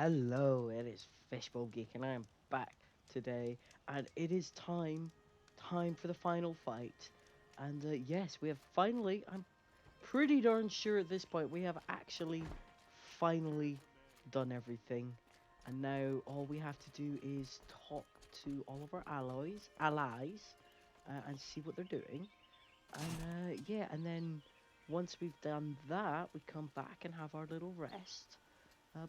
Hello, it is fishbulbgeek and I am back today, and it is time for the final fight. And yes, we have finally, I'm pretty darn sure at this point, we have actually finally done everything. And now all we have to do is talk to all of our allies, and see what they're doing. And yeah, and then once we've done that, we come back and have our little rest.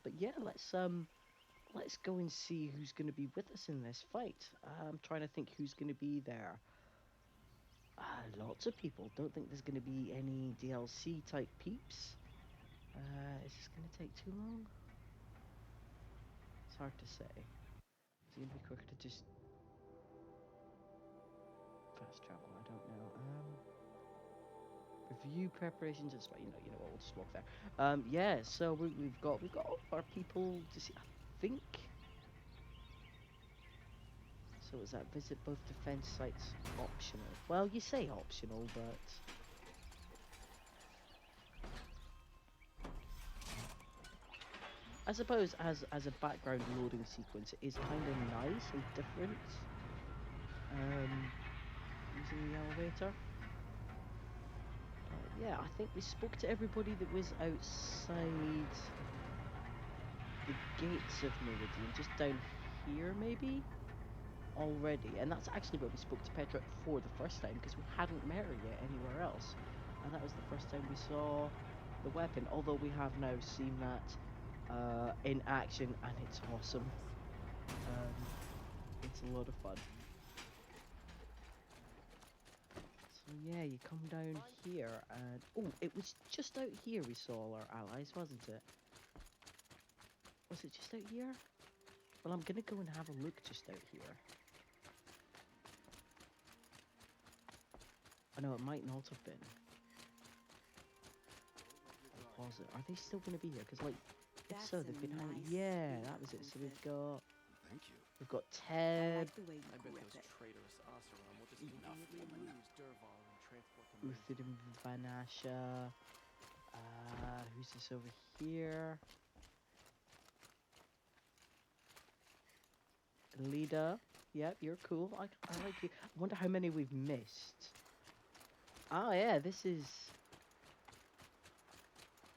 But yeah, let's go and see who's going to be with us in this fight. I'm trying to think who's going to be there. Lots of people. Don't think there's going to be any DLC type peeps. Is this going to take too long? It's hard to say. Is it going to be quicker to just fast travel? I don't know. Review preparations. It's you know what? We'll just walk there. Yeah. So we've got all of our people to see. I think. So is that visit both defense sites optional? Well, you say optional, but I suppose as a background loading sequence, it is kind of nice and different. Um, Using the elevator. Yeah, I think we spoke to everybody that was outside the gates of Meridian, just down here maybe already, and that's actually where we spoke to Petra for the first time because we hadn't met her yet anywhere else, and that was the first time we saw the weapon. Although we have now seen that in action, and it's awesome. Um, it's a lot of fun. So yeah, you come down here, and oh, it was just out here we saw all our allies, wasn't it? Was it just out here? Well, I'm gonna go and have a look just out here. I know it might not have been. Or was it? Are they still gonna be here? Because like, if so, they've been hanging. Yeah, that was it. So we've got. Thank you. We've got Ted, I bet those traitorous Oseram will just conveniently lose Durval and transport them. Uthid and Vanasha. Who's this over here? Lida. Yep, you're cool. I like you. I wonder how many we've missed. Ah, yeah, this is...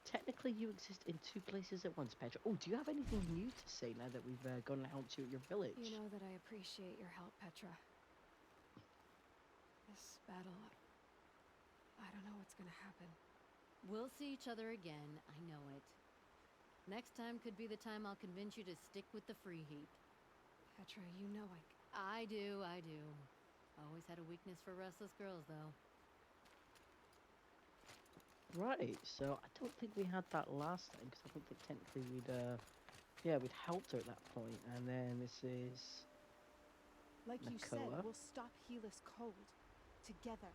Technically, you exist in two places at once, Petra. Oh, do you have anything new to say now that we've gone and helped you at your village? You know that I appreciate your help, Petra. This battle, I don't know what's gonna happen. We'll see each other again, I know it. Next time could be the time I'll convince you to stick with the free heap. Petra, you know I do. Always had a weakness for restless girls, though. Right, so I don't think we had that last time, because I don't think technically yeah, we'd helped her at that point, and then this is... Like you said, Nakoa. we'll stop Helus cold. Together.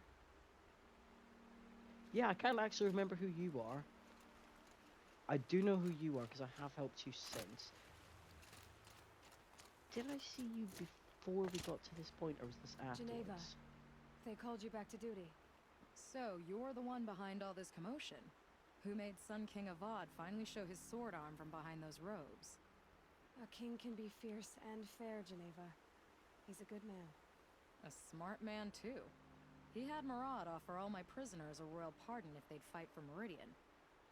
Yeah, I can't actually remember who you are. I do know who you are, because I have helped you since. Did I see you before we got to this point, or was this afterwards? Geneva. They called you back to duty. So, you're the one behind all this commotion. Who made Sun King Avad finally show his sword arm from behind those robes? A king can be fierce and fair, Geneva. He's a good man. A smart man, too. He had Murad offer all my prisoners a royal pardon if they'd fight for Meridian.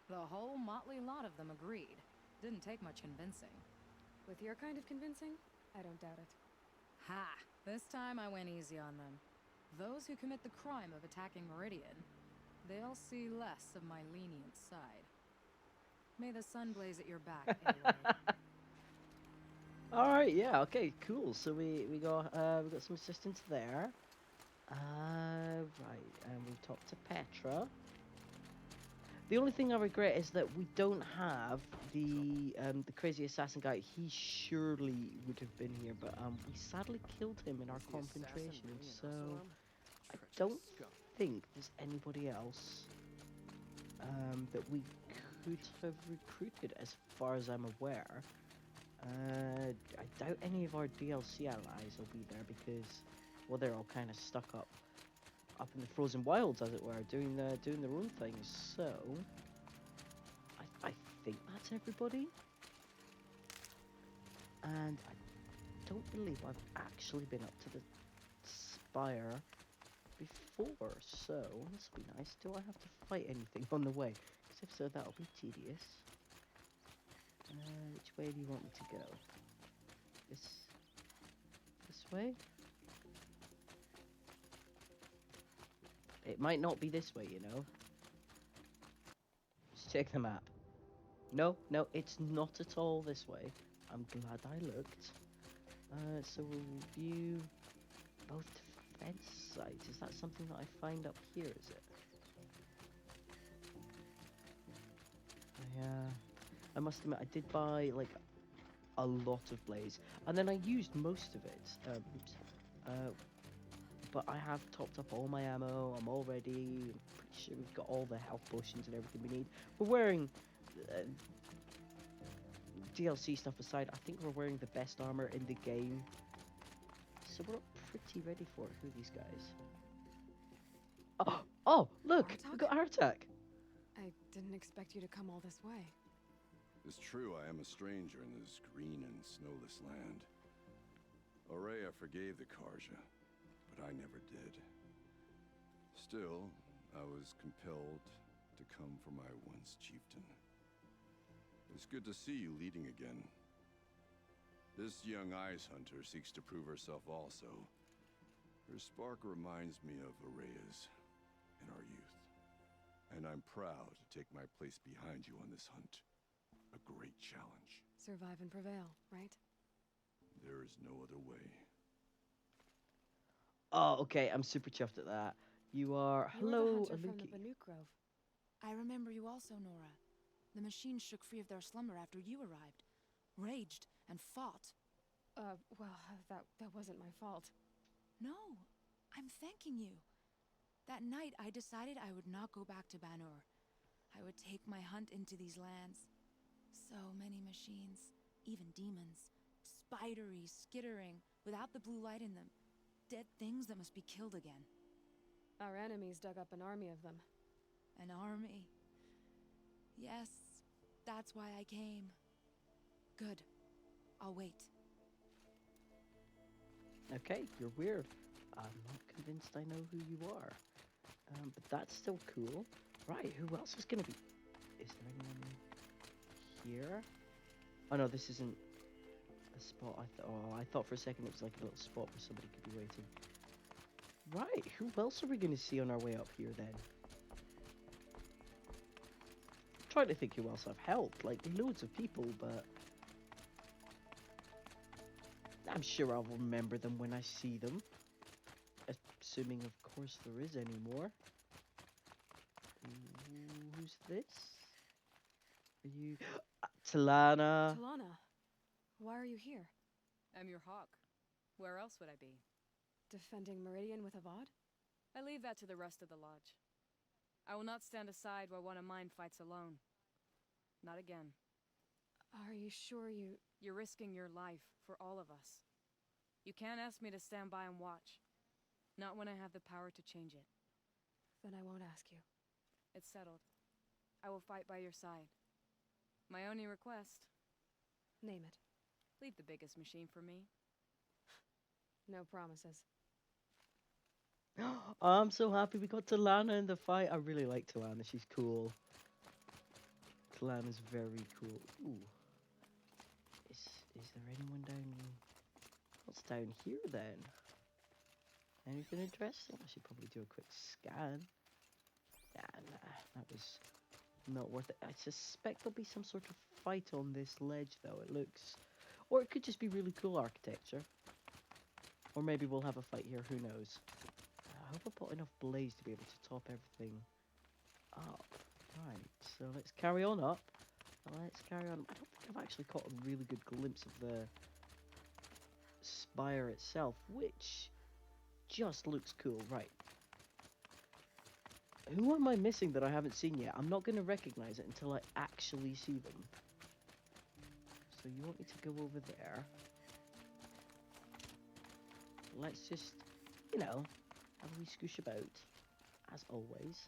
The whole motley lot of them agreed. Didn't take much convincing. With your kind of convincing, I don't doubt it. Ha! This time I went easy on them. Those who commit the crime of attacking Meridian, they'll see less of my lenient side. May the sun blaze at your back, anyway. Alright, yeah, okay, cool. So we got some assistance there. Right, and we've talked to Petra. The only thing I regret is that we don't have the crazy assassin guy. He surely would have been here, but we sadly killed him in our confrontation. So I don't think there's anybody else that we could have recruited, as far as I'm aware. I doubt any of our DLC allies will be there because, well, they're all kind of stuck up in the frozen wilds, as it were, doing their own things. So I think that's everybody. And I don't believe I've actually been up to the spire before, so this will be nice. Do I have to fight anything on the way? Because if so, that'll be tedious. Which way do you want me to go? This way? It might not be this way, you know. Let's check the map. No, it's not at all this way. I'm glad I looked. So we'll review both defense sites. Is that something that I find up here, is it? I must admit, I did buy, like, a lot of blaze. And then I used most of it. But I have topped up all my ammo. I'm all ready. I'm pretty sure we've got all the health potions and everything we need. We're wearing... DLC stuff aside, I think we're wearing the best armor in the game. So we're pretty ready for it. Who are these guys? Oh, look! We got Artak! I didn't expect you to come all this way. It's true, I am a stranger in this green and snowless land. Aurea forgave the Karja, but I never did. Still, I was compelled to come for my once chieftain. It's good to see you leading again. This young ice hunter seeks to prove herself also. Her spark reminds me of Aurea's in our youth. And I'm proud to take my place behind you on this hunt. A great challenge. Survive and prevail, right? There is no other way. Oh, okay, I'm super chuffed at that. You are... You were Hello, the hunter from the Aluki. Banuk Grove. I remember you also, Nora. The machines shook free of their slumber after you arrived. Raged and fought. Well, that wasn't my fault. No, I'm thanking you. That night, I decided I would not go back to Banur. I would take my hunt into these lands. So many machines, even demons. Spidery, skittering, without the blue light in them. Dead things that must be killed again. Our enemies dug up an army of them. An army. Yes, that's why I came. Good. I'll wait. Okay, you're weird. I'm not convinced I know who you are. But that's still cool. Right, who else is gonna be... Is there anyone here? Oh no, this isn't a spot. I thought for a second it was like a little spot where somebody could be waiting. Right, who else are we gonna see on our way up here then? I'm trying to think who else I've helped. Like, loads of people, but... I'm sure I'll remember them when I see them. Assuming, of course, there is any more. Who's this? Are you... Talana! Talana, why are you here? I'm your hawk. Where else would I be? Defending Meridian with Avad? I leave that to the rest of the lodge. I will not stand aside while one of mine fights alone. Not again. Are you sure you... You're risking your life for all of us. You can't ask me to stand by and watch. Not when I have the power to change it. Then I won't ask you. It's settled. I will fight by your side. My only request, Name it. leave the biggest machine for me. No promises. I'm so happy we got Talana in the fight. I really like Talana. She's cool. Talana's very cool. Ooh. Is there anyone down... What's down here then? Anything interesting? I should probably do a quick scan. Nah, that was not worth it. I suspect there'll be some sort of fight on this ledge though. It looks... Or it could just be really cool architecture. Or maybe we'll have a fight here, who knows. I hope I bought enough blaze to be able to top everything up. Right, so let's carry on up. Let's carry on. I don't think I've actually caught a really good glimpse of the spire itself, which just looks cool. Right. Who am I missing that I haven't seen yet? I'm not going to recognize it until I actually see them. So you want me to go over there? Let's just, you know, have a wee scoosh about, as always.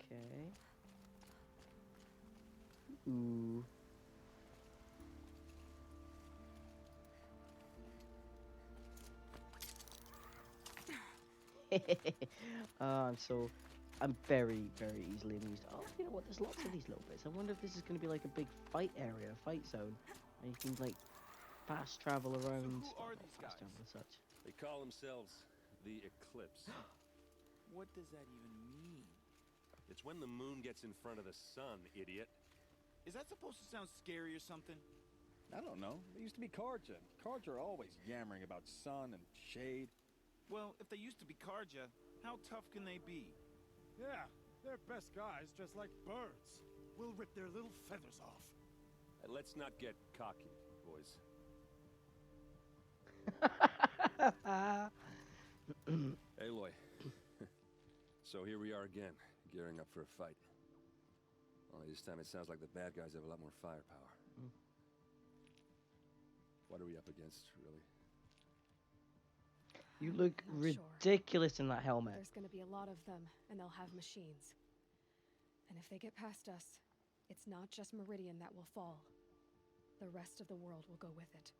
Okay. Ooh. I'm very, very easily amused. Oh, you know what? There's lots of these little bits. I wonder if this is going to be like a big fight area, fight zone, and you can like fast travel around. who are Well, not these fast guys? travel as such. They call themselves the Eclipse. What does that even mean? It's when the moon gets in front of the sun, idiot. Is that supposed to sound scary or something? I don't know. They used to be Karja. Karja are always yammering about sun and shade. Well, if they used to be Karja, how tough can they be? Yeah, they're best guys dressed like birds. We'll rip their little feathers off. And let's not get cocky, boys. Aloy. So here we are again, gearing up for a fight. Only this time it sounds like the bad guys have a lot more firepower. What are we up against, really? You look I'm not sure. ridiculous in that helmet. There's gonna be a lot of them, and they'll have machines. And if they get past us, it's not just Meridian that will fall. The rest of the world will go with it.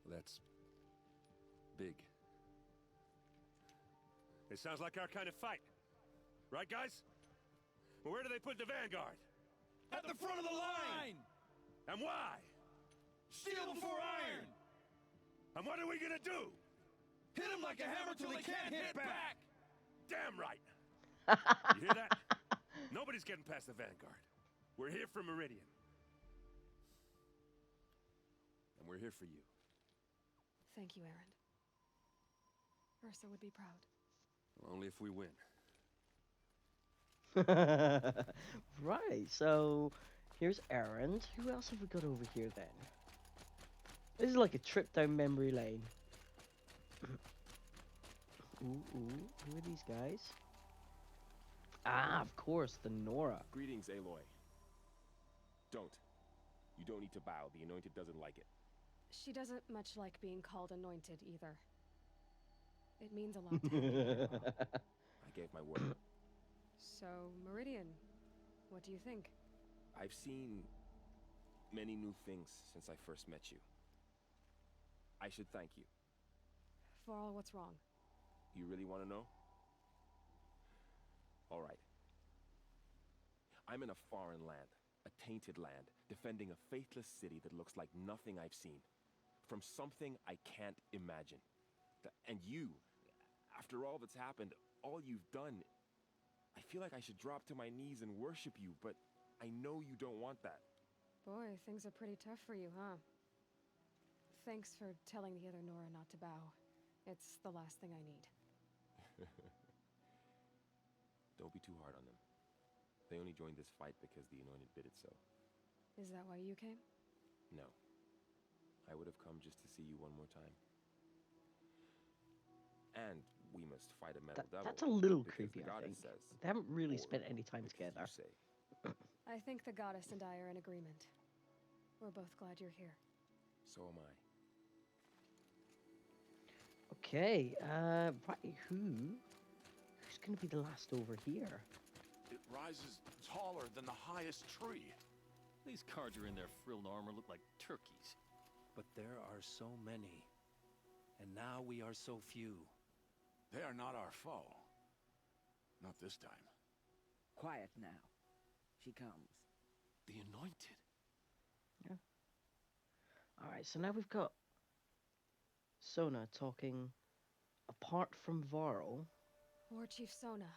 That's big. It sounds like our kind of fight. Right, guys? Well, where do they put the vanguard? At the front of the line! And why? Steel before iron! And what are we gonna do? Hit him like a hammer till he can't hit back! Damn right! You hear that? Nobody's getting past the vanguard. We're here for Meridian. And we're here for you. Thank you, Aaron. Ursa would be proud. Only if we win. Right, so here's Errand. Who else have we got over here then? This is like a trip down memory lane. Ooh, who are these guys? Ah, of course, the Nora. Greetings, Aloy. Don't. You don't need to bow. The Anointed doesn't like it. She doesn't much like being called anointed either. It means a lot to her. I gave my word. So, Meridian, what do you think? I've seen many new things since I first met you. I should thank you. For all what's wrong. You really want to know? All right. I'm in a foreign land, a tainted land, defending a faithless city that looks like nothing I've seen. From something I can't imagine. And you, after all that's happened, all you've done, I feel like I should drop to my knees and worship you, but I know you don't want that. Boy, things are pretty tough for you, huh? Thanks for telling the other Nora not to bow. It's the last thing I need. Don't be too hard on them. They only joined this fight because the Anointed bid it so. Is that why you came? No. I would have come just to see you one more time. And we must fight a metal devil. That's a little because creepy, the I goddess think. says, They haven't really or spent any time because together. you say. I think the goddess and I are in agreement. We're both glad you're here. So am I. Okay, right, who's gonna be the last over here? It rises taller than the highest tree. These cards are in their frilled armor look like turkeys. But there are so many. And now we are so few. They are not our foe. Not this time. Quiet now. She comes. The Anointed. Yeah. Alright, so now we've got Sona talking apart from Varl. War Chief Sona.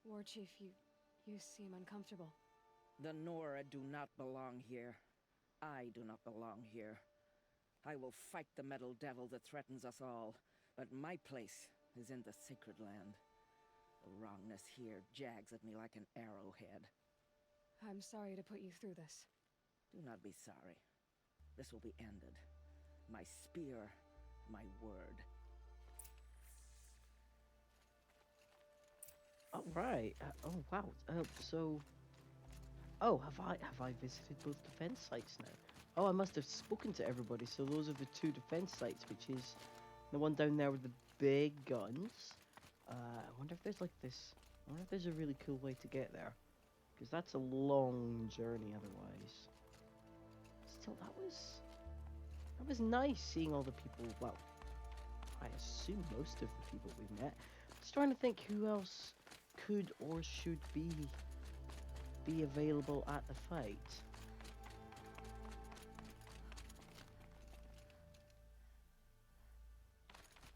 War Chief, you seem uncomfortable. The Nora do not belong here. I do not belong here. I will fight the metal devil that threatens us all, but my place is in the sacred land. The wrongness here jags at me like an arrowhead. I'm sorry to put you through this. Do not be sorry. This will be ended. My spear, my word. Oh, right. Oh, wow. So... Oh, have I visited both defense sites now? Oh, I must have spoken to everybody. So those are the two defense sites, which is the one down there with the big guns. I wonder if there's like this... I wonder if there's a really cool way to get there. Because that's a long journey otherwise. Still, that was nice seeing all the people, well, I assume most of the people we've met. Just trying to think who else could or should be available at the fight.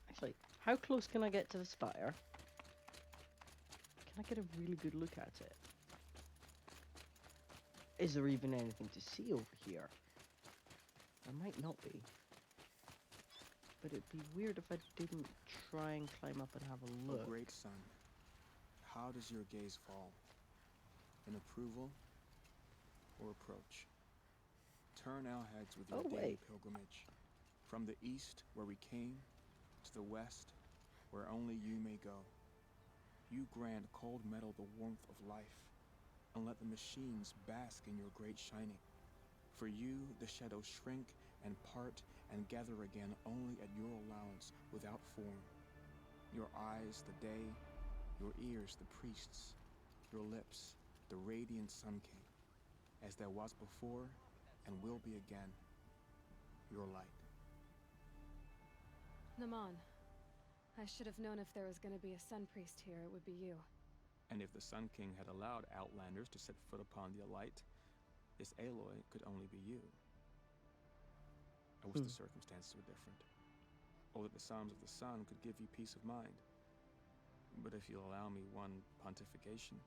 Actually, how close can I get to the spire? Can I get a really good look at it? Is there even anything to see over here? There might not be. But it'd be weird if I didn't try and climb up and have a look. O great sun, how does your gaze fall? In approval or approach? Turn our heads with your daily pilgrimage. From the east, where we came, to the west, where only you may go. You grant cold metal the warmth of life, and let the machines bask in your great shining. For you, the shadows shrink and part and gather again only at your allowance without form. Your eyes, the day, your ears, the priests, your lips, the radiant Sun King, as there was before and will be again, your light. Naman, I should have known if there was going to be a Sun Priest here, it would be you. And if the Sun King had allowed outlanders to set foot upon the Alight, this Aloy could only be you. I wish the circumstances were different, or that the Psalms of the Sun could give you peace of mind. But if you'll allow me one pontification...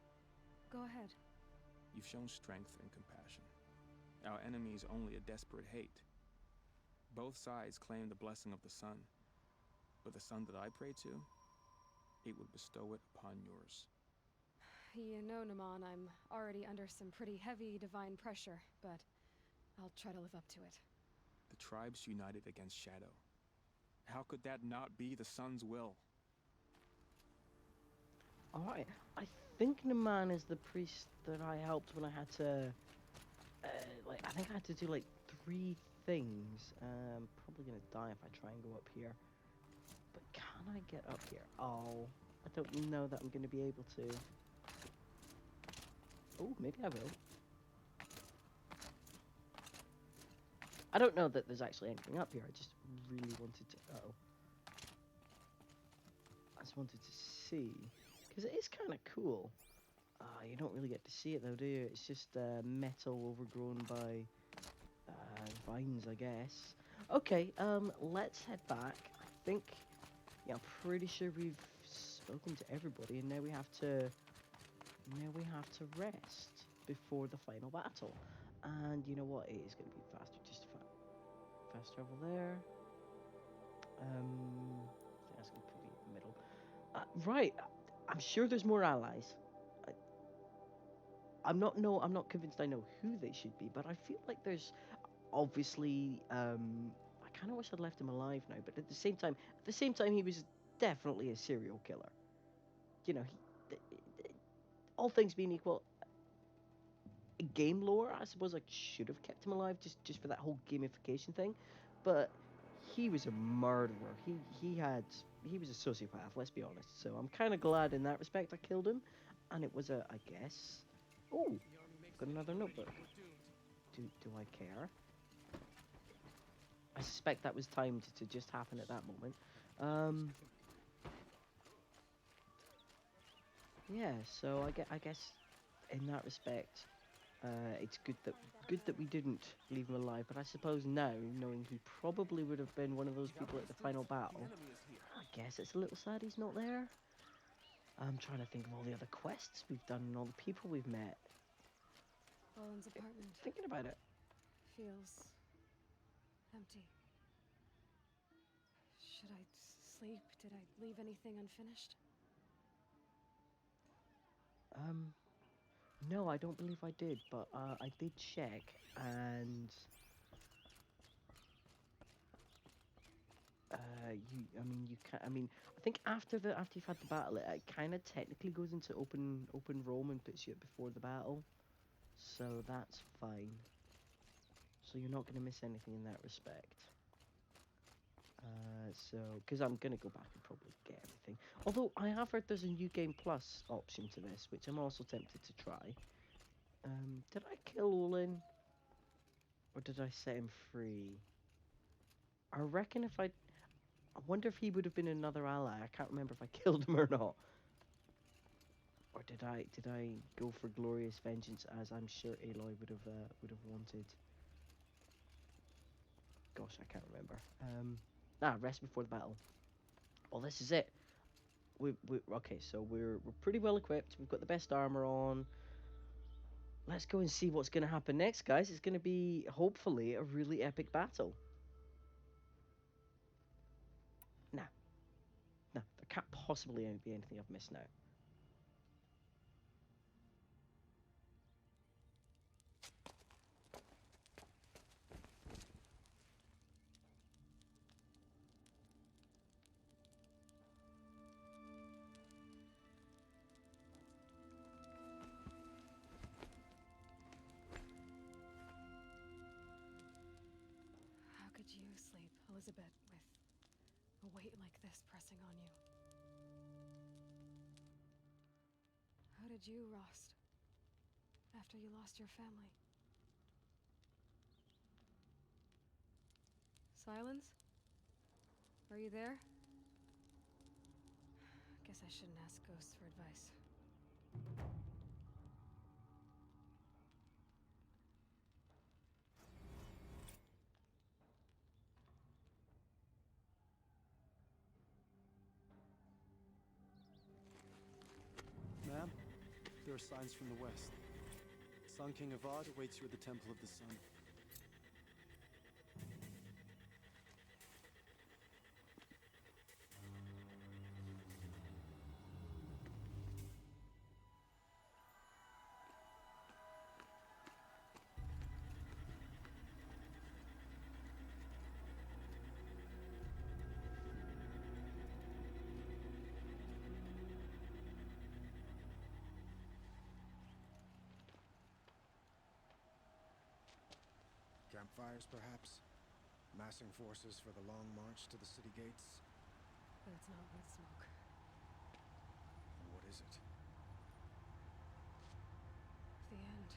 Go ahead. You've shown strength and compassion. Our enemies only a desperate hate. Both sides claim the blessing of the sun, but the sun that I pray to, it would bestow it upon yours. You know, Naman, I'm already under some pretty heavy divine pressure, but I'll try to live up to it. The tribes united against Shadow. How could that not be the sun's will? Alright, I think Naman is the priest that I helped when I had to, I think I had to do like 3 things. Probably gonna die if I try and go up here. But can I get up here? Oh, I don't know that I'm gonna be able to. Oh, maybe I will. I don't know that there's actually anything up here. I just really wanted to. Uh-oh. I just wanted to see. Because it is kind of cool. You don't really get to see it though, do you? It's just metal overgrown by vines, I guess. Okay, let's head back. I think, yeah, I'm pretty sure we've spoken to everybody, and now we have to rest before the final battle. And you know what? It is going to be faster. Just fast travel there. I think that's going to put me in the middle. Right. I'm sure there's more allies. I'm not convinced I know who they should be, but I feel like there's obviously. I kind of wish I'd left him alive now, but at the same time, he was definitely a serial killer. You know, all things being equal, game lore, I suppose I should have kept him alive just for that whole gamification thing, but he was a murderer. He was a sociopath. Let's be honest. So I'm kind of glad in that respect I killed him, and it was I guess. Oh, got another notebook. Do I care? I suspect that was timed to just happen at that moment. Yeah. So I guess in that respect. It's good that we didn't leave him alive, but I suppose now, knowing he probably would have been one of those people at the final battle, I guess it's a little sad he's not there. I'm trying to think of all the other quests we've done and all the people we've met. Owen's apartment. Thinking about it. Feels empty. Should I sleep? Did I leave anything unfinished? No, I don't believe I did, but I did check, and you can. I think after you've had the battle, it kind of technically goes into open roam and puts you up before the battle, so that's fine. So you're not gonna miss anything in that respect. Because I'm gonna go back and probably get everything. Although I have heard there's a New Game Plus option to this, which I'm also tempted to try. Did I kill Olin? Or did I set him free? I reckon if I I wonder if he would have been another ally. I can't remember if I killed him or not. Or did I go for glorious vengeance, as I'm sure Aloy would have wanted. Gosh, I can't remember. Rest before the battle. Well, this is it. Okay, so we're pretty well equipped. We've got the best armor on. Let's go and see what's going to happen next, guys. It's going to be, hopefully, a really epic battle. Nah. No, there can't possibly be anything I've missed now. How could you sleep, Elizabeth, with a weight like this pressing on you? How did you rest after you lost your family? Silence? Are you there? Guess I shouldn't ask ghosts for advice. Ma'am, there are signs from the west. Sun King Avad awaits you at the Temple of the Sun. Campfires, perhaps? Massing forces for the long march to the city gates? But it's not with smoke. What is it? The end.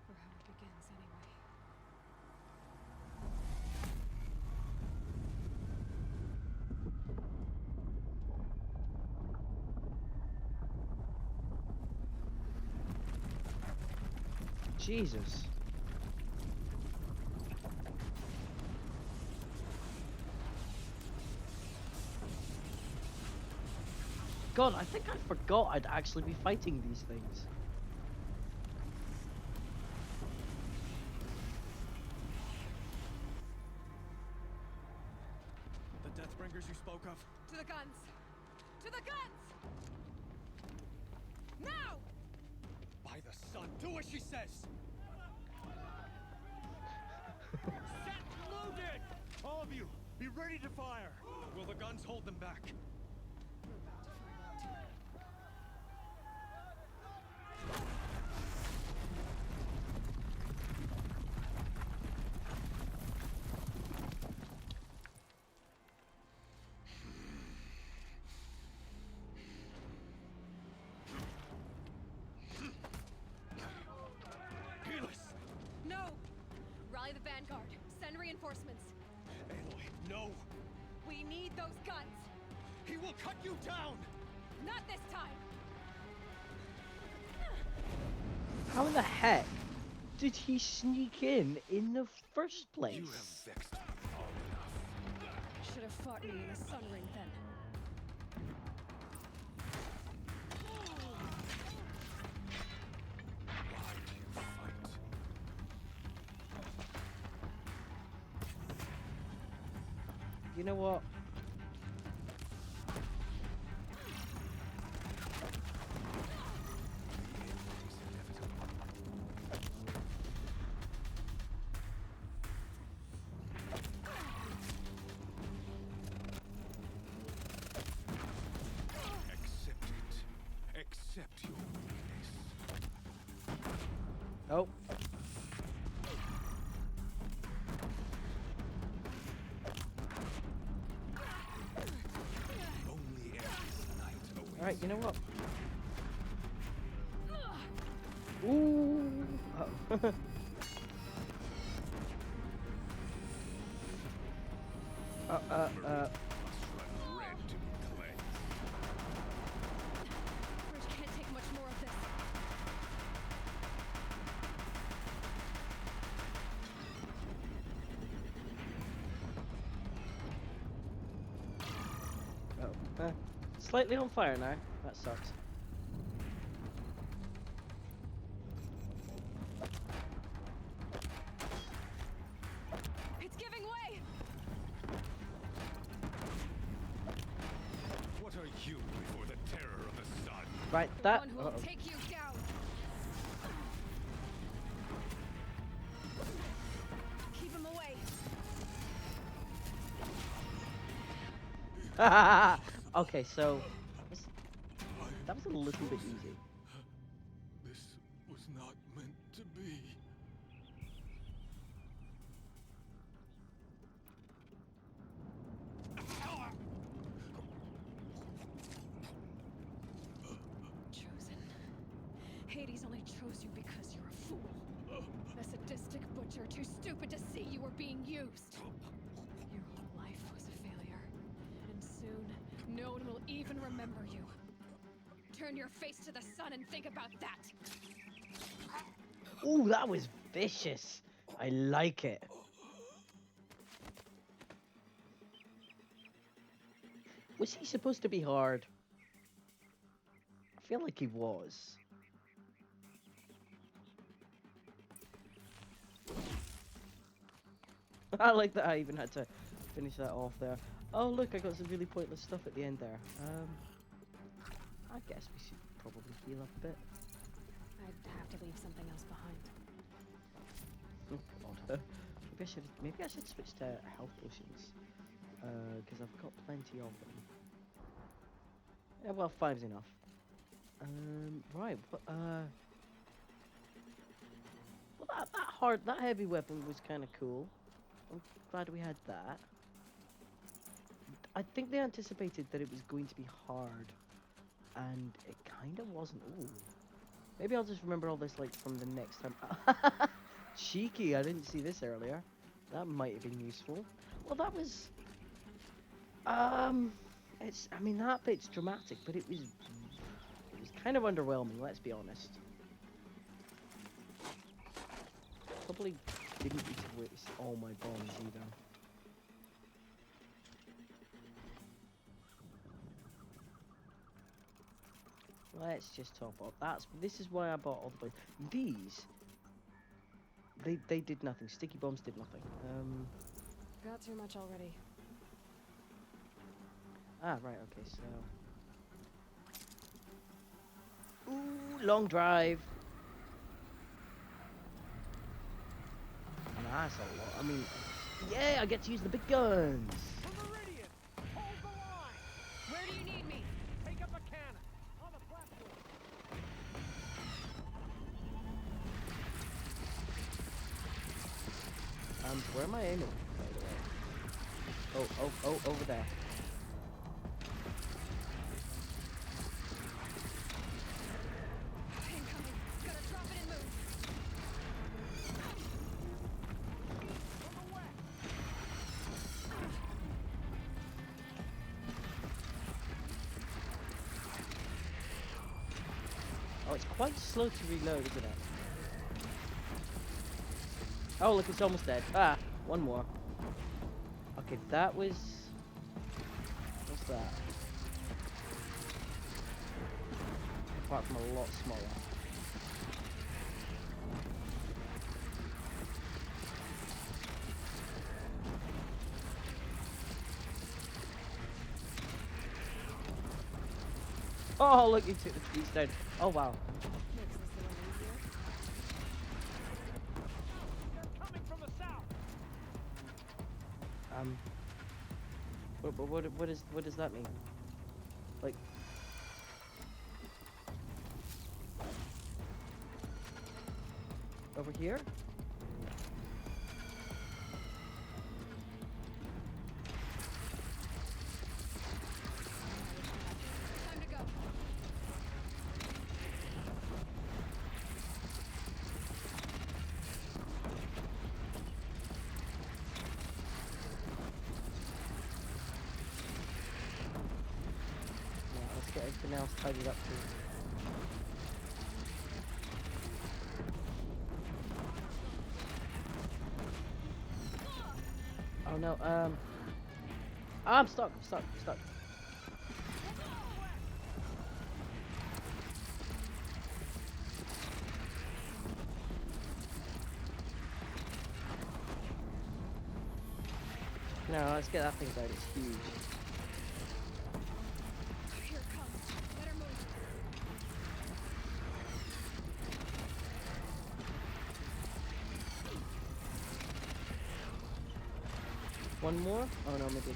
Or how it begins, anyway. Jesus. God, I think I forgot I'd actually be fighting these things. The Deathbringers you spoke of? To the guns! To the guns! Now! By the sun, do as she says! Set loaded! All of you, be ready to fire! Will the guns hold them back? No! Rally the vanguard. Send reinforcements. Aloy, no! We need those guns! He will cut you down! Not this time! How in the heck did he sneak in the first place? You have vexed me all enough. Should have fought me in the Sun Ring then. Why do you fight? You know what? Accept your weakness. Oh. Only endless night awaits. Alright, you know what? Ooh. Oh. Red to be cleansed. Bridge can't take much more of this. Oh, slightly on fire now. That sucks. It's giving way. What are you before the terror of the sun? Right, The that. one who will take you down. Keep him away. Okay, so that was a little bit easy. This was not meant to be. Chosen. Hades only chose you because you're a fool. A sadistic butcher too stupid to see you were being used. Your whole life was a failure. And soon, no one will even remember you. Turn your face to the sun and think about that. Ooh, that was vicious. I like it. Was he supposed to be hard? I feel like he was. I like that I even had to finish that off there. Oh look, I got some really pointless stuff at the end there. I guess we should probably heal up a bit. I'd have to leave something else behind. Oh god. Maybe I should switch to health potions. Because I've got plenty of them. Yeah, well, 5's enough. Right, well, that heavy weapon was kind of cool. I'm glad we had that. I think they anticipated that it was going to be hard, and it kind of wasn't. Ooh. Maybe I'll just remember all this, like, from the next time. Cheeky, I didn't see this earlier. That might have been useful. Well, that was... I mean, that bit's dramatic, but it was kind of underwhelming, let's be honest. Probably didn't need to waste all my bombs either. Let's just top up. This is why I bought all the blades. These, they did nothing. Sticky bombs did nothing. Got too much already. Ah, right. Okay, so. Ooh, long drive. And that's a lot. I mean, yeah, I get to use the big guns. Meridian, hold the line. Where do you need me? Take up a cannon on the platform. Where am I aiming, by the way? Oh, over there. Incoming. Gotta drop it and move. Oh, it's quite slow to reload, isn't it? Oh, look, it's almost dead. Ah, one more. Okay, that was... What's that? Apart from a lot smaller. Oh, look, he took the piece down. Oh, wow. Makes this a little easier. They're coming from the south. What does that mean? Like... Over here? Time to go. everything else tidied up too. Oh no, I'm stuck, I'm stuck, I'm stuck. No, let's get that thing down, it's huge. Here it comes. Let her move. One more? Oh no, maybe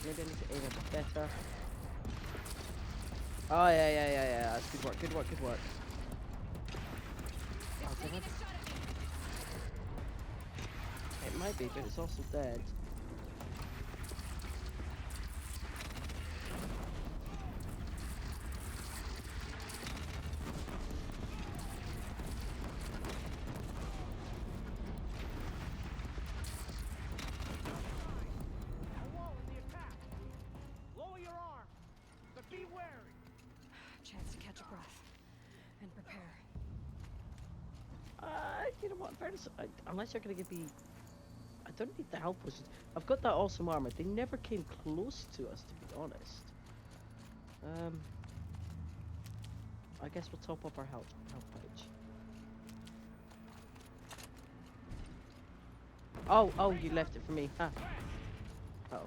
I need to aim a bit better. Oh yeah, that's good work, good work, good work. Oh, did I... It might be, but it's also dead. Chance to catch a breath and prepare. You know what? In fairness, unless you're gonna give me, I don't need the health potions. I've got that awesome armor. They never came close to us, to be honest. I guess we'll top up our health pouch. Oh, you left it for me. Huh. Oh,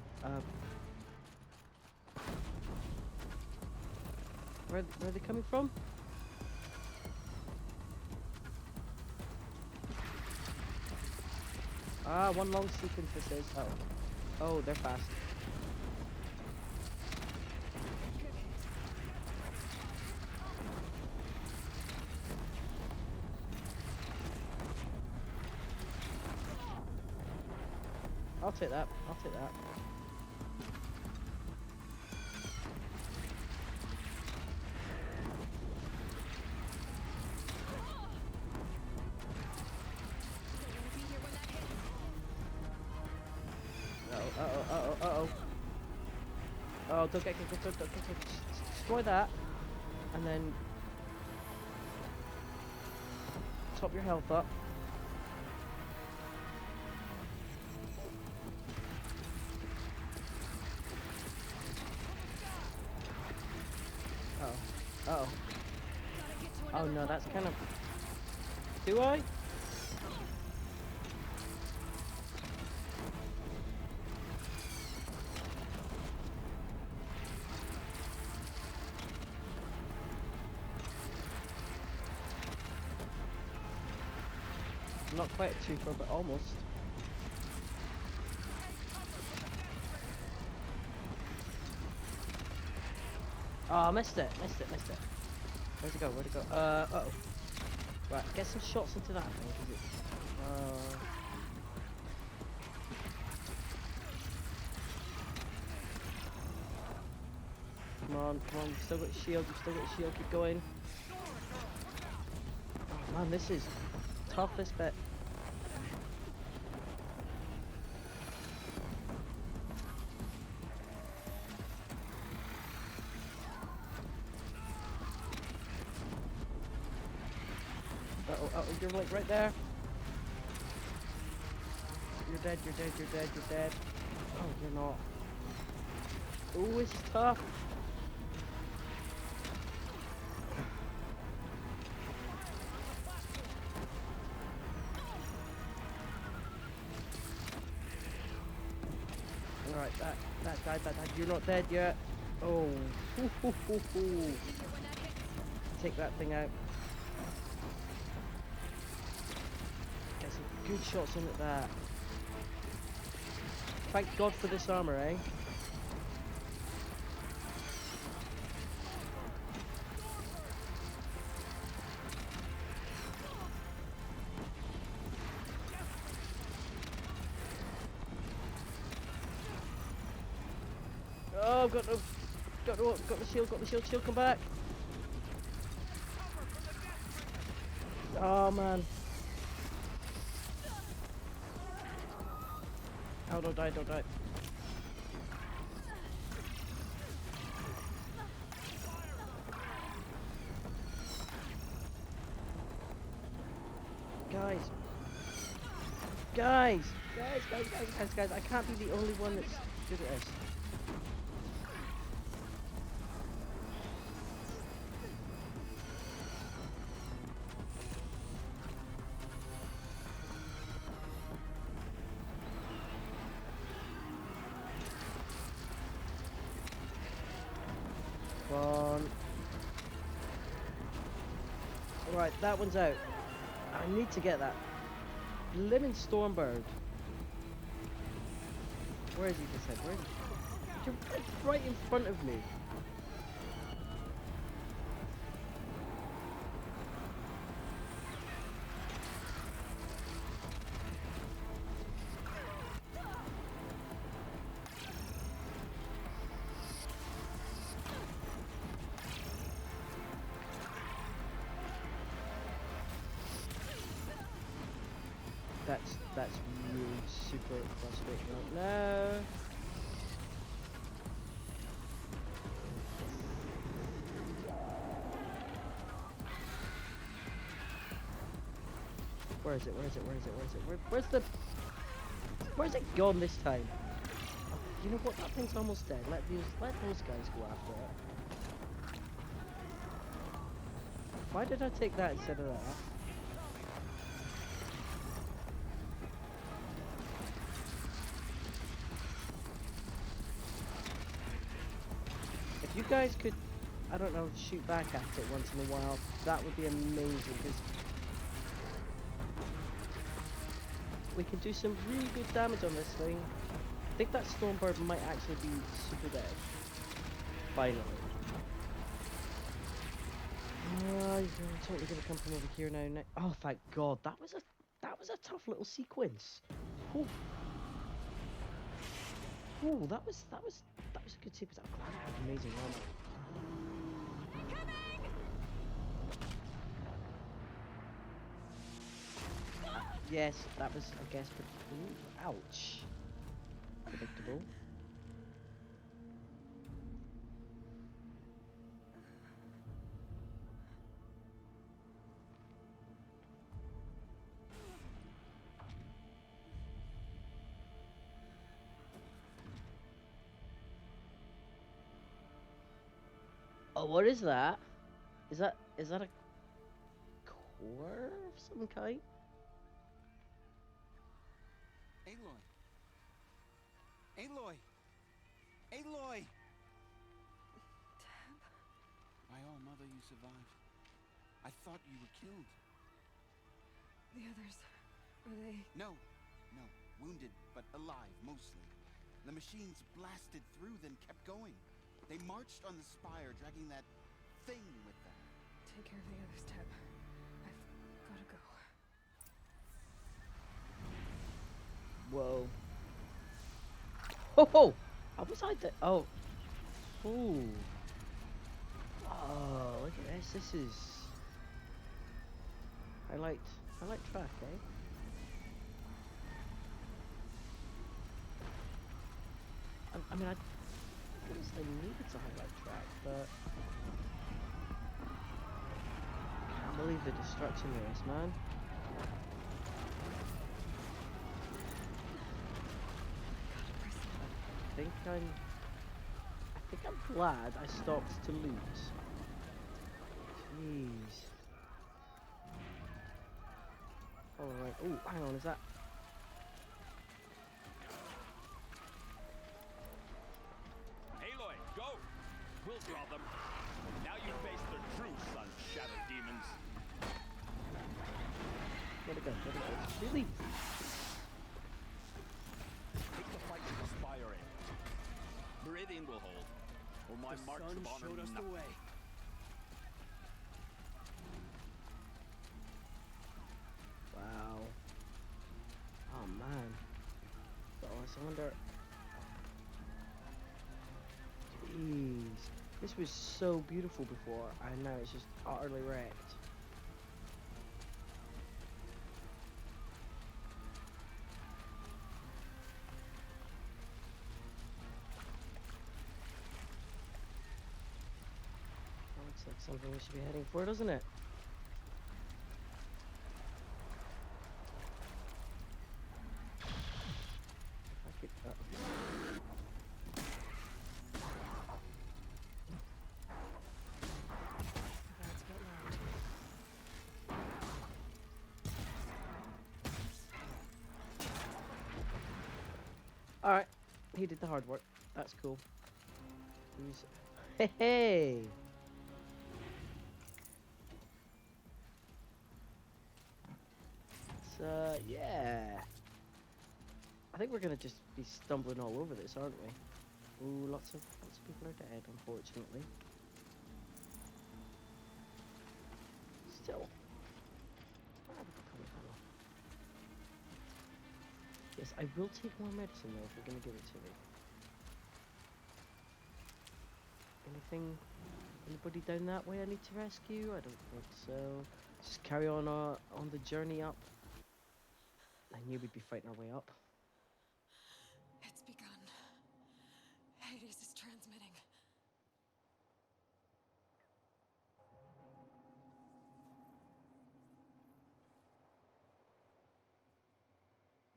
where are they coming from? Ah, one long sequence this is. Oh, they're fast. I'll take that. I'll take that. Uh-oh. Oh, don't get destroy that. And then top your health up. Uh-oh. Oh no, that's kind of... Do I? Not quite a trooper, but almost. Oh, I missed it. Where'd it go? Uh-oh. Right, get some shots into that thing, because it's... Come on, you've still got a shield, keep going. Oh man, this is tough, this bit. Uh-oh, you're like right there. You're dead. Oh, you're not. Oh, this is tough. Alright, that died. You're not dead yet. Oh. Take that thing out. Get some good shots in at that. Thank God for this armor, eh? Oh, got the shield, come back. Oh man. Oh, don't die. Guys. Guys! Guys, I can't be the only one that's good at this. Come on. Alright, that one's out. I need to get that. Lemon Stormbird. Where is he, this head? Where is he? You're right in front of me. That's really super frustrating right now. Where is it? Where's it gone this time? Oh, you know what? That thing's almost dead. Let those guys go after it. Why did I take that instead of that? If you guys could, I don't know, shoot back at it once in a while, that would be amazing, because we can do some really good damage on this thing. I think that Stormbird might actually be super dead. Finally. Oh, he's totally gonna come from over here now. Oh, thank God! That was a tough little sequence. Ooh. Ooh, that was a good sequence. I'm glad I had amazing armor. Yes, that was, I guess, but ouch. Predictable. Oh, what is that? Is that a core of some kind? Aloy! Aloy! Aloy! Deb? My own mother, you survived. I thought you were killed. The others, are they... No. Wounded, but alive, mostly. The machines blasted through, then kept going. They marched on the spire, dragging that thing with them. Take care of the others, Deb. I've gotta go. Whoa. Oh! How was I there? Oh. Ooh. Oh, look at this. This is... I like track, eh? I mean, I guess I needed to highlight track, but... I can't believe the destruction of this, man. I think I'm glad I stopped to loot. Jeez. Alright. Oh, hang on, is that... Aloy, go! We'll draw them. Now you face the true sun, shadow demons. Where'd it go? Really? Take the fight to the spire end. Meridian will hold. Or my march of honor showed us nothing. the way. Wow. Oh man. So I wonder. Jeez. This was so beautiful before, and now it's just utterly wrecked. That looks like something we should be heading for, doesn't it? Alright, he did the hard work. That's cool. Who's... Hey, hey! So, yeah. I think we're gonna just be stumbling all over this, aren't we? Ooh, lots of people are dead, unfortunately. Still. Yes, I will take more medicine though if you're gonna give it to me. Anybody down that way I need to rescue? I don't think so. Just carry on the journey up. I knew we'd be fighting our way up. It's begun. Hades is transmitting.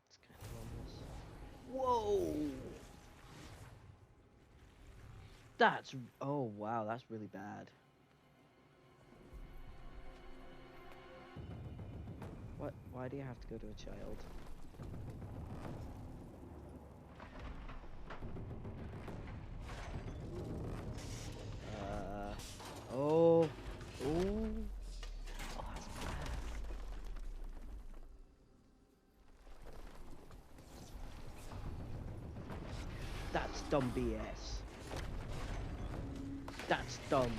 It's kind of ominous. Whoa! That's... Oh, wow, that's really bad. What? Why do you have to go to a child? Oh. Oh. Oh, that's bad. That's dumb BS. That's dumb.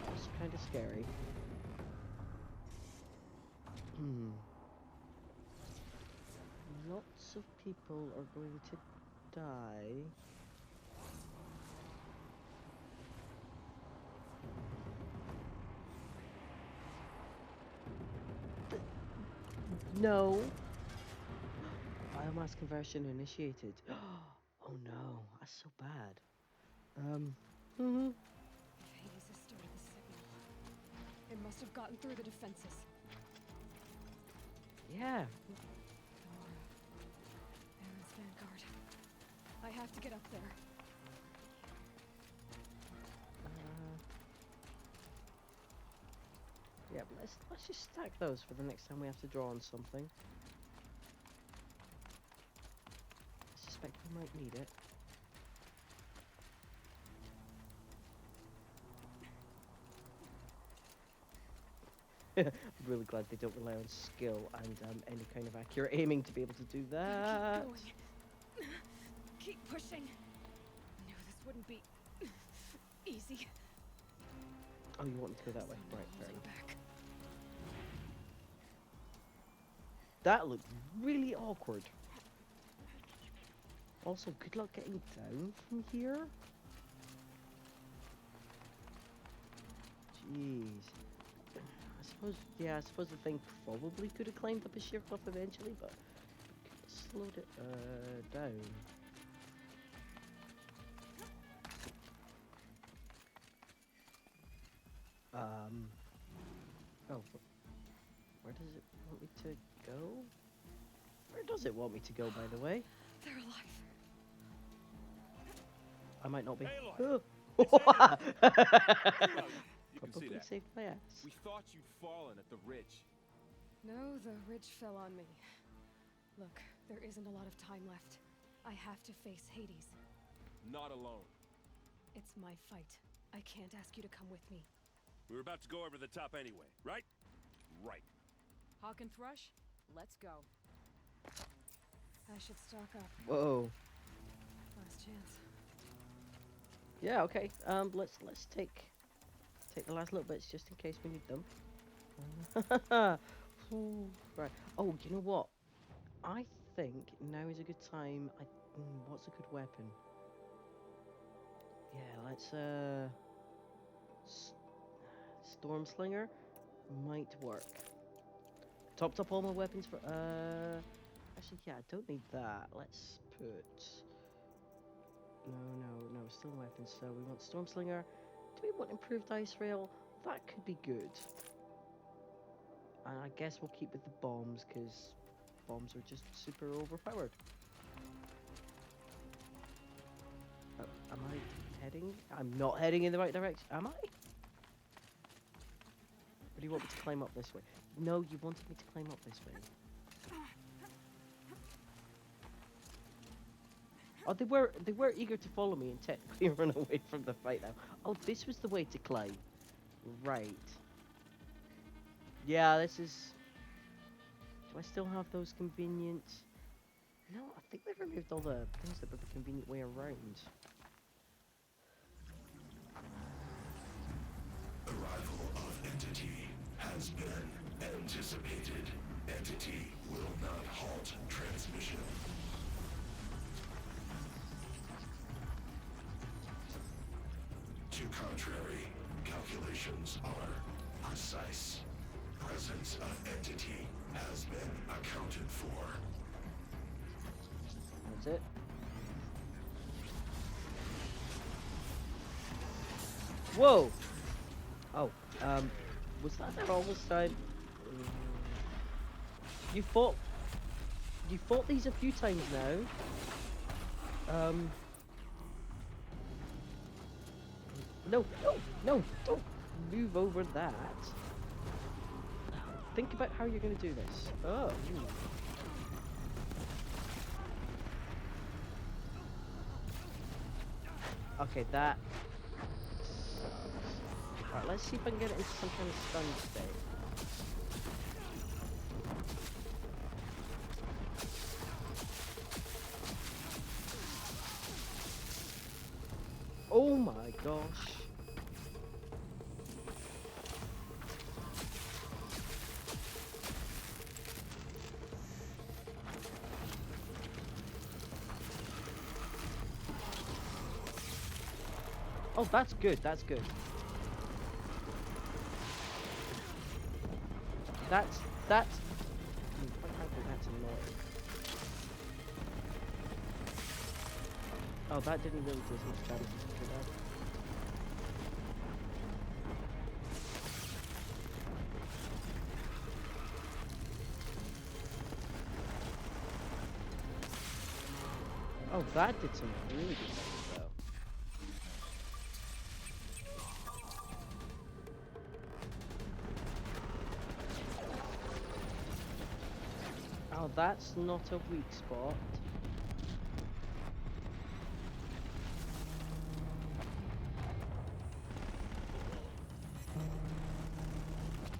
That's kind of scary. Lots of people are going to die. No. Biomass conversion initiated. Oh no, that's so bad. Hades has started the signal. It must have gotten through the defenses. Yeah. Aaron's vanguard. I have to get up there. Yeah, but let's just stack those for the next time we have to draw on something. I suspect we might need it. I'm really glad they don't rely on skill and any kind of accurate aiming to be able to do that. Keep going. Keep pushing. Knew this wouldn't be easy. Oh, you want me to go that way? Right, fair enough. Back. That looked really awkward. Also, good luck getting down from here. Jeez. I suppose the thing probably could have climbed up a sheer cliff eventually, but slowed it down. Oh, where does it want me to go? Where does it want me to go, by the way? They're alive. I might not be. Aloy! You can see that. Saved my ass. We thought you'd fallen at the ridge. No, the ridge fell on me. Look, there isn't a lot of time left. I have to face Hades. Not alone. It's my fight. I can't ask you to come with me. We were about to go over the top anyway, right? Right. Hawk and Thrush, let's go. I should stock up. Whoa. Last chance. Yeah, okay. Let's take the last little bits just in case we need them. Ooh, right. Oh, you know what? I think now is a good time. What's a good weapon? Yeah, let's Storm Slinger might work. Topped up all my weapons for actually yeah, I don't need that. Let's put no, still weapons. So we want Storm Slinger. Do we want improved ice rail? That could be good. And I guess we'll keep with the bombs because bombs are just super overpowered. Am I heading? I'm not heading in the right direction. Am I? Or do you want me to climb up this way? No, you wanted me to climb up this way. Oh, they were eager to follow me and technically run away from the fight now. Oh, this was the way to climb. Right. Yeah, this is... Do I still have those convenient... No, I think they've removed all the things that were the convenient way around. Arrival of entity has been anticipated. Entity will not halt transmission. To contrary, calculations are precise. Presence of entity has been accounted for. That's it. Whoa! Oh, was that there all this time? You fought these a few times now. No, don't move over that. Think about how you're gonna do this. Oh. Okay, that. Alright, let's see if I can get it into some kind of stun state. Oh my gosh. Oh, that's good, that's good. That's quite frankly, that's annoying. Oh, that didn't really do as much damage as it could have. Oh, that did some really good damage though. Oh, that's not a weak spot.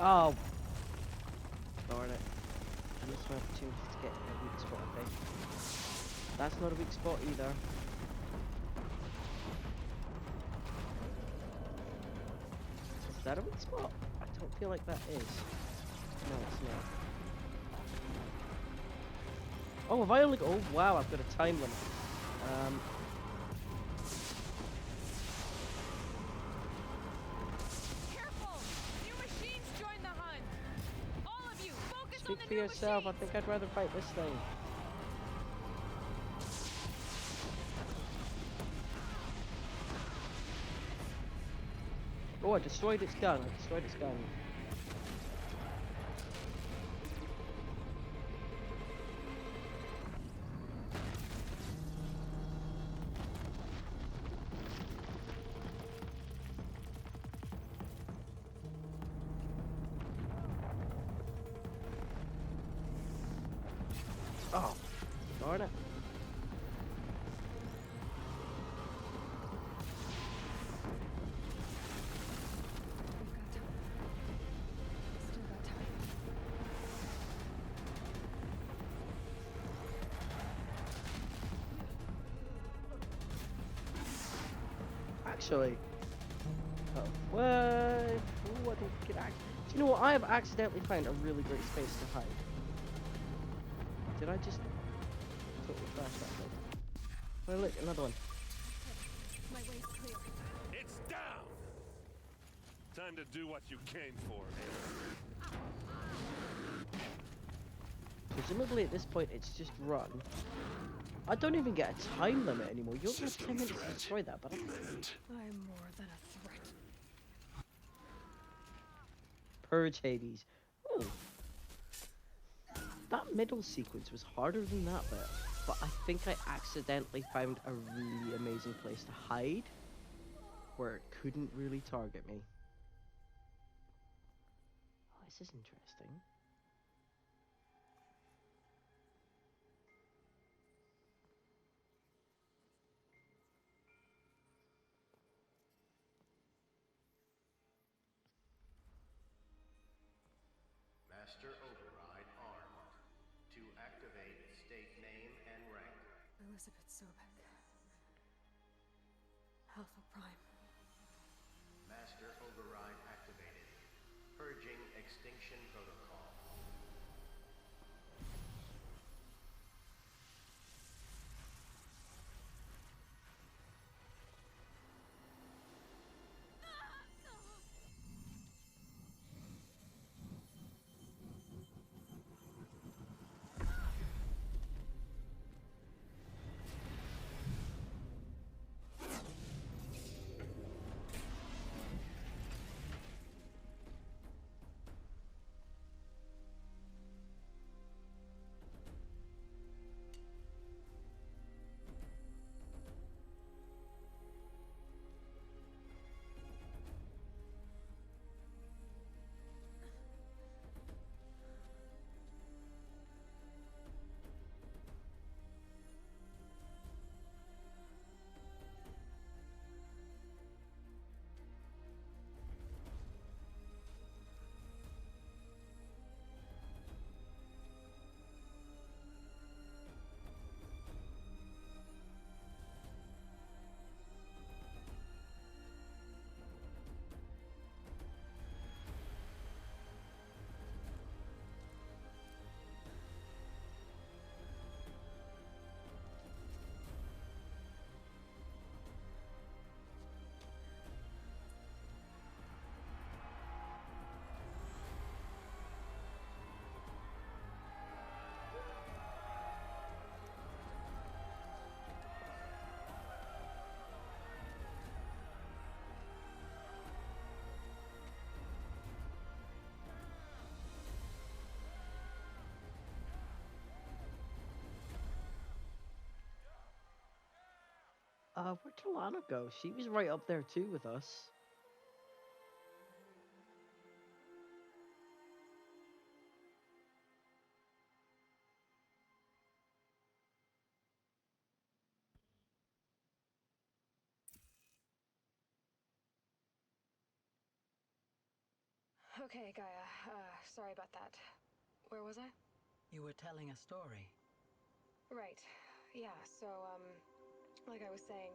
Oh, darn it. I missed my opportunity to get a weak spot, I think. That's not a weak spot either. Is that a weak spot? I don't feel like that is. No, it's not. Oh, have I only got... Oh, wow, I've got a time limit. Careful! New machines join the hunt! All of you, focus Speak on for the new yourself. I machines! think I'd rather fight this thing. Oh, I destroyed its gun. I destroyed its gun. Oh, darn it. Still got time. Actually. Oh, what? Ooh, I don't get do you know what? I have accidentally found a really great space to hide. Did I just totally trash that thing? Oh, look, another one. My way's clear. It's down! Time to do what you came for. Presumably at this point it's just run. I don't even get a time limit anymore. You only have 10 minutes to destroy that, but I'm more than a threat. Purge Hades. Oh. That middle sequence was harder than that bit, but I think I accidentally found a really amazing place to hide where it couldn't really target me. Oh, this is interesting. Master Override armed. To activate, state name and rank. Elizabeth Sobek. Alpha Prime. Master Override activated. Purging extinction protocol. Where'd Talana go? She was right up there too with us. Okay, Gaia. Sorry about that. Where was I? You were telling a story. Right. Yeah, so, like I was saying,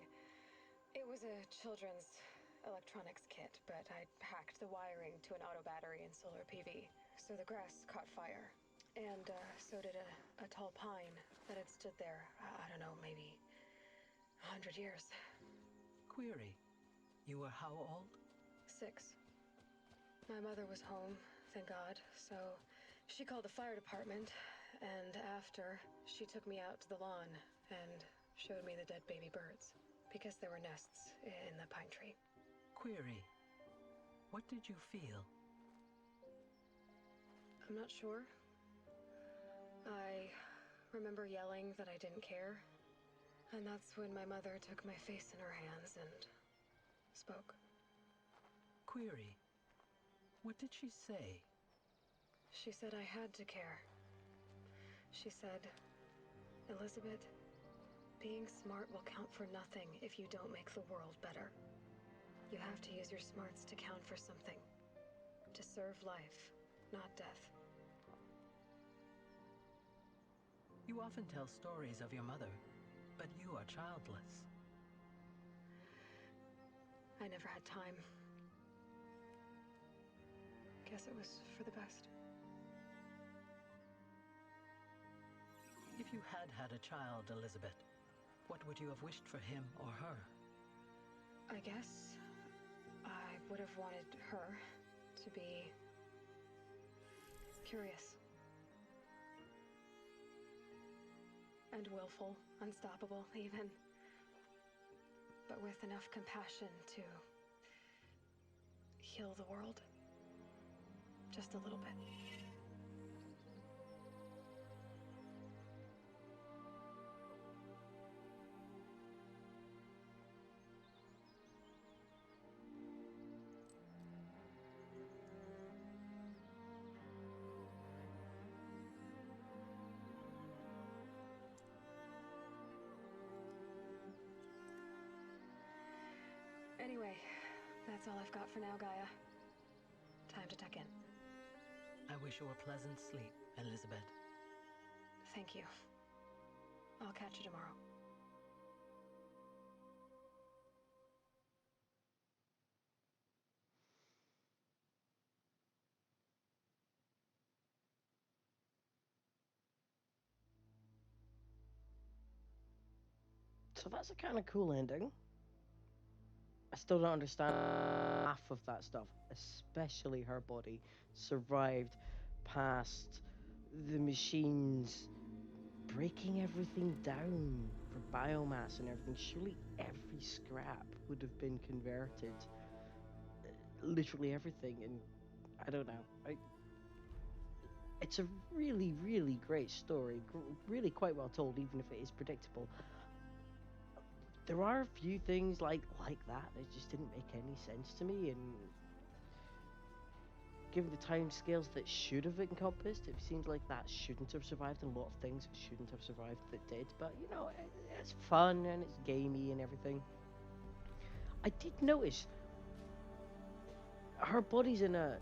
it was a children's electronics kit, but I'd hacked the wiring to an auto battery and solar PV. So the grass caught fire. And, so did a tall pine that had stood there, I don't know, maybe 100 years. Query. You were how old? 6. My mother was home, thank God, so she called the fire department, and after, she took me out to the lawn and showed me the dead baby birds, because there were nests in the pine tree. Query. What did you feel? I'm not sure. I remember yelling that I didn't care, and that's when my mother took my face in her hands and spoke. Query. What did she say? She said I had to care. She said, Elizabeth, being smart will count for nothing if you don't make the world better. You have to use your smarts to count for something. To serve life, not death. You often tell stories of your mother, but you are childless. I never had time. Guess it was for the best. If you had had a child, Elizabeth, what would you have wished for him or her? I guess I would have wanted her to be curious. And willful, unstoppable, even. But with enough compassion to heal the world. Just a little bit. Anyway, that's all I've got for now, Gaia. Time to tuck in. I wish you a pleasant sleep, Elizabeth. Thank you. I'll catch you tomorrow. So that's a kind of cool ending. I still don't understand half of that stuff, especially her body survived past the machines breaking everything down for biomass and everything. Surely every scrap would have been converted. Literally everything, and I don't know. It's a really, really great story. Really quite well told, even if it is predictable. There are a few things like that just didn't make any sense to me, and given the time scales that should have encompassed, it seems like that shouldn't have survived, and a lot of things shouldn't have survived that did. But you know, it's fun and it's gamey and everything. I did notice her body's in a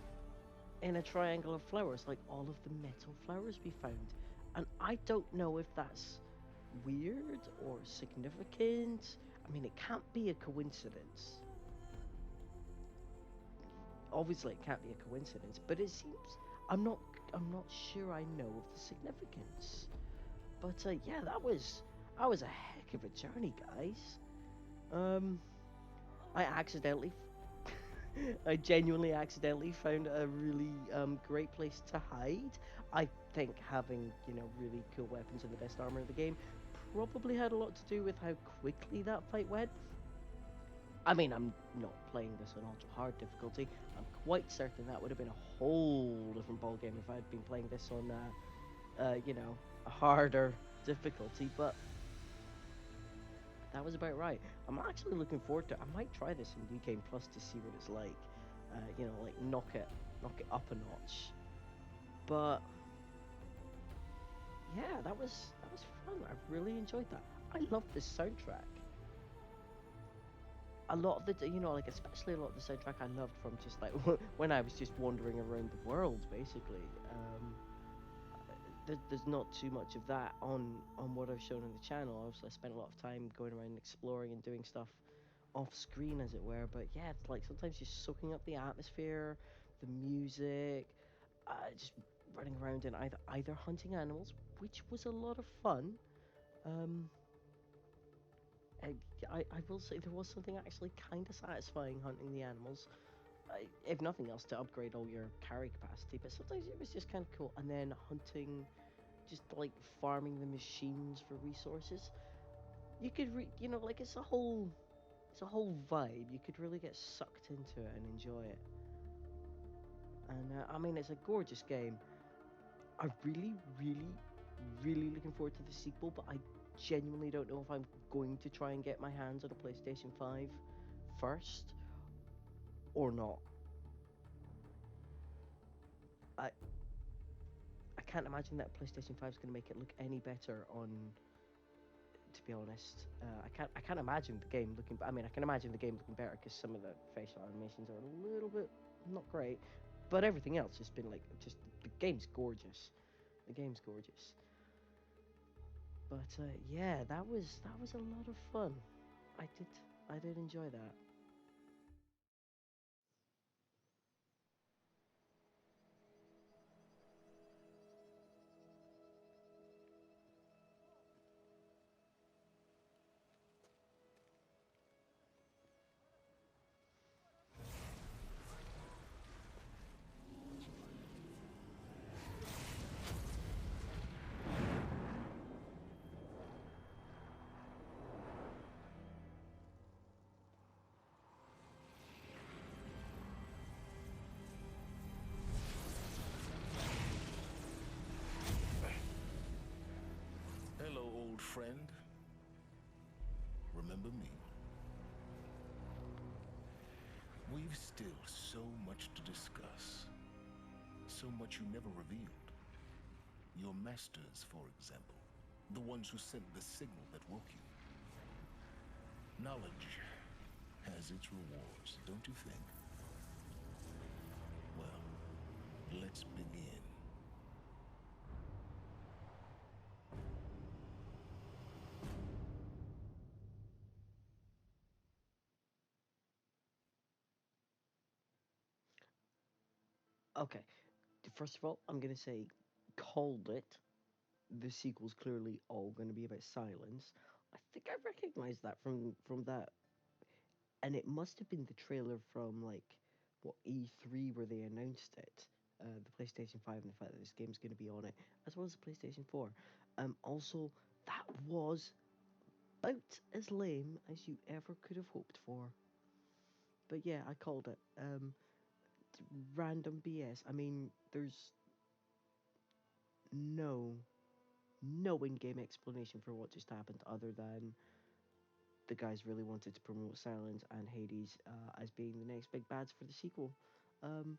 triangle of flowers, like all of the metal flowers we found, and I don't know if that's weird or significant. I mean, it can't be a coincidence. Obviously, it can't be a coincidence, but it seems I'm not sure I know of the significance. But yeah, that was a heck of a journey, guys. I accidentally, I genuinely accidentally found a really great place to hide. I think having really cool weapons and the best armor in the game probably had a lot to do with how quickly that fight went. I mean, I'm not playing this on ultra hard difficulty. I'm quite certain that would have been a whole different ballgame if I'd been playing this on, a harder difficulty. But that was about right. I'm actually looking forward to it. I might try this in New Game Plus to see what it's like. Like knock it up a notch. But yeah, that was fun. I really enjoyed that. I love this soundtrack. A lot of the, like especially a lot of the soundtrack I loved from just like when I was just wandering around the world, basically. There's not too much of that on what I've shown on the channel. Obviously, I spent a lot of time going around exploring and doing stuff off screen, as it were. But yeah, it's like sometimes just soaking up the atmosphere, the music, just running around and either hunting animals, which was a lot of fun. Um, I, I will say there was something actually kind of satisfying hunting the animals. If nothing else, to upgrade all your carry capacity, but sometimes it was just kind of cool. And then hunting, just like farming the machines for resources. You could, like it's a whole vibe. You could really get sucked into it and enjoy it. And I mean, it's a gorgeous game. I'm really, really, really looking forward to the sequel, but I genuinely don't know if I'm going to try and get my hands on a PlayStation 5 first or not. I I can't imagine that PlayStation 5 is going to make it look any better on. To be honest, I can't imagine the game looking. I mean, I can imagine the game looking better because some of the facial animations are a little bit not great, but everything else has been like just the game's gorgeous. The game's gorgeous. But yeah, that was a lot of fun. I did enjoy that. Hello, old friend. Remember me? We've still so much to discuss. So much you never revealed. Your masters, for example. The ones who sent the signal that woke you. Knowledge has its rewards, don't you think? Well, let's begin. Okay, first of all, I'm gonna say called it. The sequel's clearly all gonna be about silence. I think I recognized that from that, and it must have been the trailer from like what E3 where they announced it. The PlayStation 5 and the fact that this game's going to be on it, as well as the PlayStation 4. Also, that was about as lame as you ever could have hoped for. But yeah, I called it. Random BS. I mean, there's no in-game explanation for what just happened other than the guys really wanted to promote Silence and Hades as being the next big bads for the sequel. Um,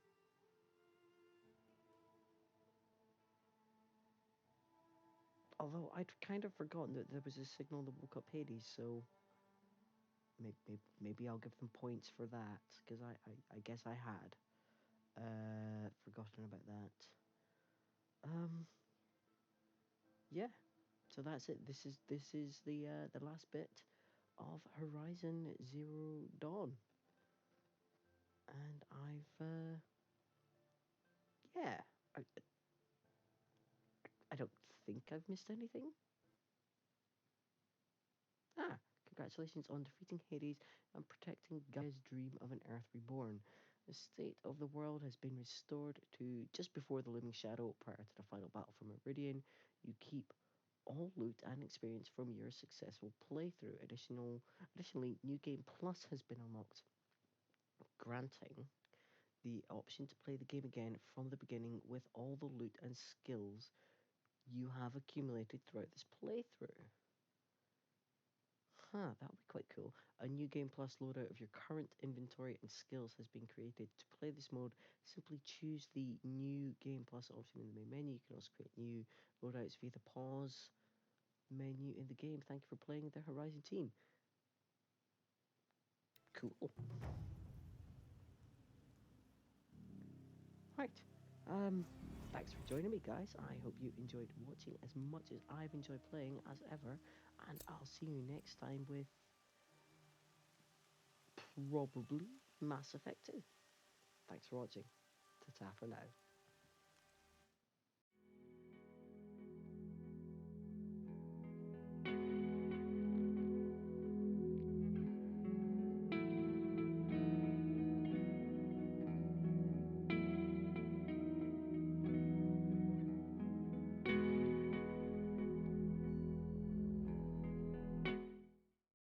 Although I'd kind of forgotten that there was a signal that woke up Hades, so maybe I'll give them points for that, because I guess I had forgotten about that. Yeah, so that's it. This is the last bit of Horizon Zero Dawn, and yeah, I, I don't think I've missed anything. Ah, congratulations on defeating Hades and protecting Gaia's dream of an Earth reborn. The state of the world has been restored to just before the looming shadow prior to the final battle for Meridian. You keep all loot and experience from your successful playthrough. Additionally, New Game Plus has been unlocked, granting the option to play the game again from the beginning with all the loot and skills you have accumulated throughout this playthrough. Huh, that would be quite cool. A new Game Plus loadout of your current inventory and skills has been created. To play this mode, simply choose the new Game Plus option in the main menu. You can also create new loadouts via the pause menu in the game. Thank you for playing the Horizon team. Cool. Right. Thanks for joining me, guys. I hope you enjoyed watching as much as I've enjoyed playing as ever. And I'll see you next time with probably Mass Effect 2. Thanks for watching. Ta-ta for now.